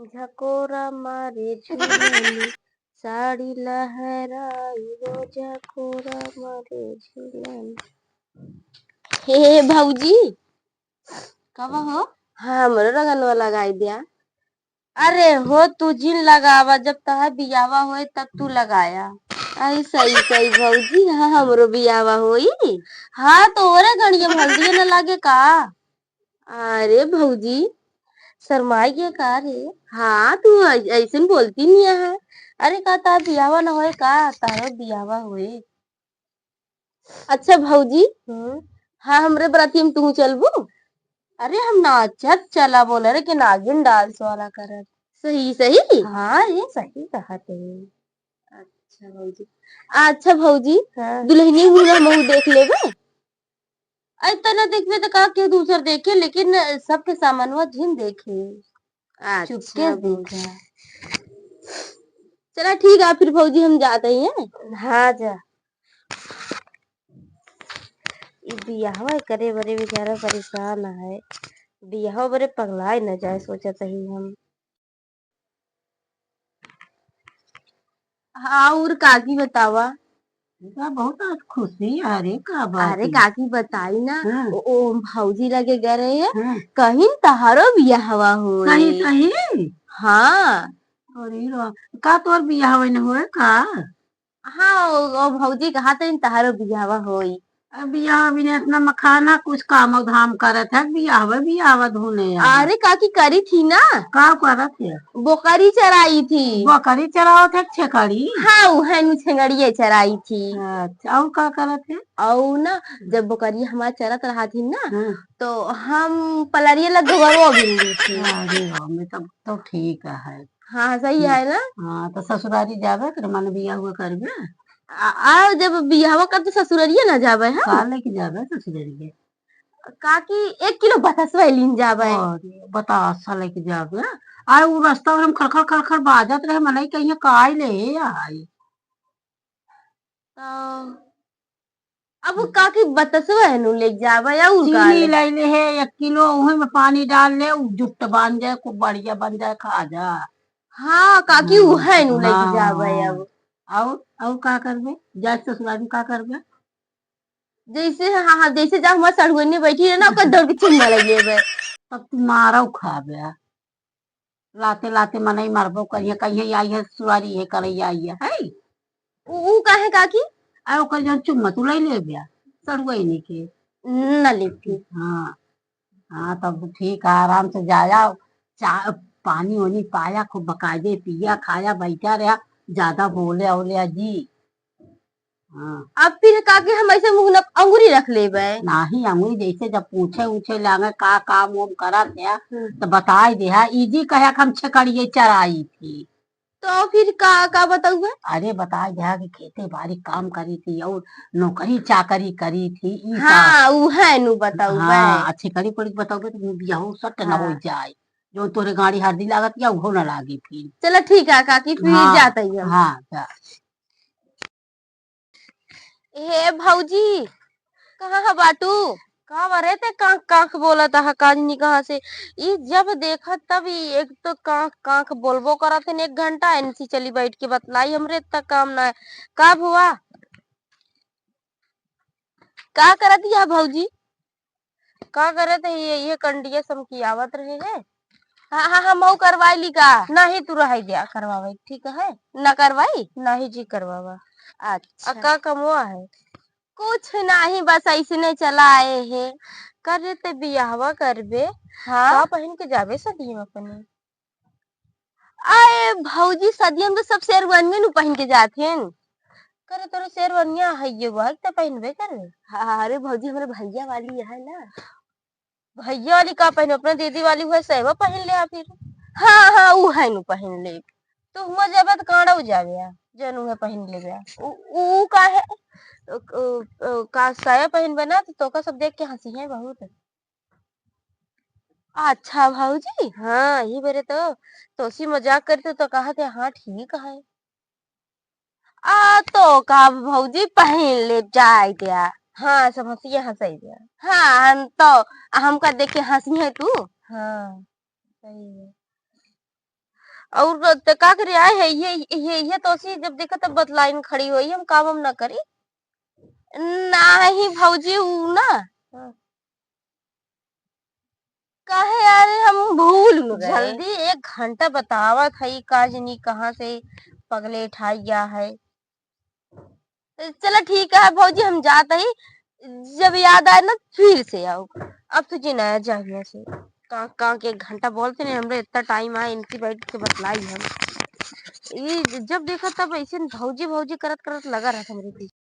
झकोरा मारे झूलन साड़ी लहराई हो झकोरा मारे झूलन। हे भौजी कब हो? हाँ हमरो रगनवा लगाई दिया। अरे हो तू जिन लगावा, जब तहार बियावा होए तब तू लगाया। आई सही सही भौजी, हाँ हमरो बियावा होई। हाँ तो ओरे घड़िया हल्दी न लागे का? अरे भौजी शरमाई के का रे? हाँ तू ऐसे बोलती नहीं है। अरे का तार बियावा न होए का? तारो बियावा होए। अच्छा भौजी हाँ हमरे बराती में तू चलबू? अरे हम नाचत चला बोले रे कि नागिन डांस वाला करत। सही सही हाँ ये सही कहा ते। अच्छा भौजी अच्छा भौजी हाँ। दुल्हनी हुआ महू देख लेबे। इतना देखबे तो का के दूसर देखे, लेकिन सबके सामानवा जिन देखे चुपके अच्छा देखा। चला ठीक है फिर भौजी हम जाते हैं। हाँ जा। बियाहवा करे बड़े बेचारा परेशान है। बियाह बड़े पगलाए न जाए सोचत ही हम। हाँ और काकी बतावा। बहुत आज खुशी अरे का बात अरे है? काकी बताई ना। हाँ। ओ भौजी लगे गए रहे है हाँ। कहीं तहारो बियाहवा होए। सही सही। हाँ अरे का तोर बियाह न होए का? हाँ ओ भौजी कहा था तहारो बियाहवा होई। बियाह बिना इतना मखाना कुछ काम धाम करत है, बियाह धोने अरे काकी करी थी ना। का करत है? बोकरी चराई थी। बकरी चरावत है छेकड़ी? हाँ उहनु छेंगड़िए चराई थी। अच्छा और का करत है? और ना जब बोकरी हमारा चरत रहा थी ना हाँ। तो हम पलरिया लग घरो बिंदी थी। अरे में तो ठीक है। हाँ सही है ना। हाँ तो ससुरारी जावे कर मन बियाह हुआ करबे? जब बियाहवा कर तो ससुररिये न जावे हम। का लेके जावे ससुरारी? काकी 1 किलो बतसवा लीन जावे। अरे बतासा लेके जावे? आए वो रास्ता में हम खड़खड़ खड़खड़ बाजत रहे, मनई कहीं काय ले आई। अब काकी बतसवा है नु ले जावे या उर चीनी ले है 1 किलो, उही में पानी डाल ले, जुट बन जाए, खूब बढ़िया बन जाए, खा जा। हाँ काकी उहे नु लेके जावे अब। और का करबे? जाए ससुरारी का करबे? जैसे हाँ हाँ जैसे जब हमारे सड़ुअनी बैठी है ना ओकर दौड़ के चुम्मा ले लेवे। तब तू मारो खाबे। लाते लाते मनई मरबो करिए, कहीं आई है ससुरारी है करैया आई है। ऊ काहे काकी? आ ओकर जन चुम्मा तू ले लेबे सड़ुआइनी के? न लेती। हाँ हाँ तब ठीक है, आराम से जाया, चाय पानी वानी पाया, खूब बकायदे पिया खाया, बैठा रहा, ज्यादा बोले औले जी। हाँ अब फिर काकी हम ऐसे मुंह न अंगूरी रख लेवे। नाही अंगुरी जैसे जब पूछे उछे लागे का काम वाम करत है तो बताई दे है, इजी कहे हम छकड़िए चराई थी। तो फिर का बताऊँ? अरे बताई दे कि खेती बाड़ी काम करी थी और नौकरी चाकरी करी थी ई हाँ ऊ है नु बताऊ। हाँ अच्छी करी पड़ी बताओगे तो बियाह सट न हो जाए, जो तोरे गाड़ी हरदी लागत या वो न लागी फिर। चलो ठीक है काकी फिर हाँ जाते ही हम। हाँ जा। हे भौजी कहाँ है बाटू? कहाँ बरे ते कांख कांख बोला था काजनी कहाँ से? ये जब देखा तब एक तो कांख कांख बोलबो करा थे 1 घंटा ऐसी चली बैठ के बतलाई हमरे तक काम ना है। कब हुआ का करा दिया भौजी? का करे थे ये कंडिया सम की आवत रहे है। हाँ हाँ हम मऊ करवाई ली का? नहीं तू रह गया करवावे ठीक है ना करवाई? नहीं जी करवावा। अच्छा का कमवा है? कुछ नहीं बस ऐसे चला आए है। करे ते बियाहवा करबे। हाँ का पहन के जाबे सदियों में अपने? आए भौजी सदियों में तो सब शेरवानी नु पहन के जाथिन। करे तोरे शेरवानिया है ये वह तो पहनबे करे। हाँ अरे भौजी हमारे भैया वाली है ना। भैया वाली का पहन अपने दीदी वाली हुआ सेवा पहन ले फिर। हाँ हाँ ऊ है नु पहन ले। तो हुआ जाबे तो काड़ा हो जाबे जनू है पहन लेबे। ऊ का है का साया पहनबे ना तो का सब देख के हंसी है बहुत। अच्छा भाऊजी हाँ ये मेरे तो सी मजाक करते तो कहा थे हाँ ठीक है। तो का भौजी पहन ले जाए दिया। हाँ सब हंसी हंसाई दिया। हाँ हम तो हमका देख के हंसी है तू। हाँ सही है। और त का करे आए है ये तो सी जब देखा तब बतलाइन खड़ी हुई हम काम हम ना करी नहीं भौजी ऊ ना काहे यार हम भूल गए जल्दी 1 घंटा बतावत है काजनी कहाँ से पगले ठाइया है चलो ठीक है भौजी हम जाते ही जब याद आए ना फिर से आओ अब तुझे नया चाहिए से का के 1 घंटा बोलते नहीं हमरे इतना टाइम आए इनकी बैठ के बतलाई हम ये जब देखा तब ऐसे भौजी भौजी करत करत लगा रहा था मेरे पीछे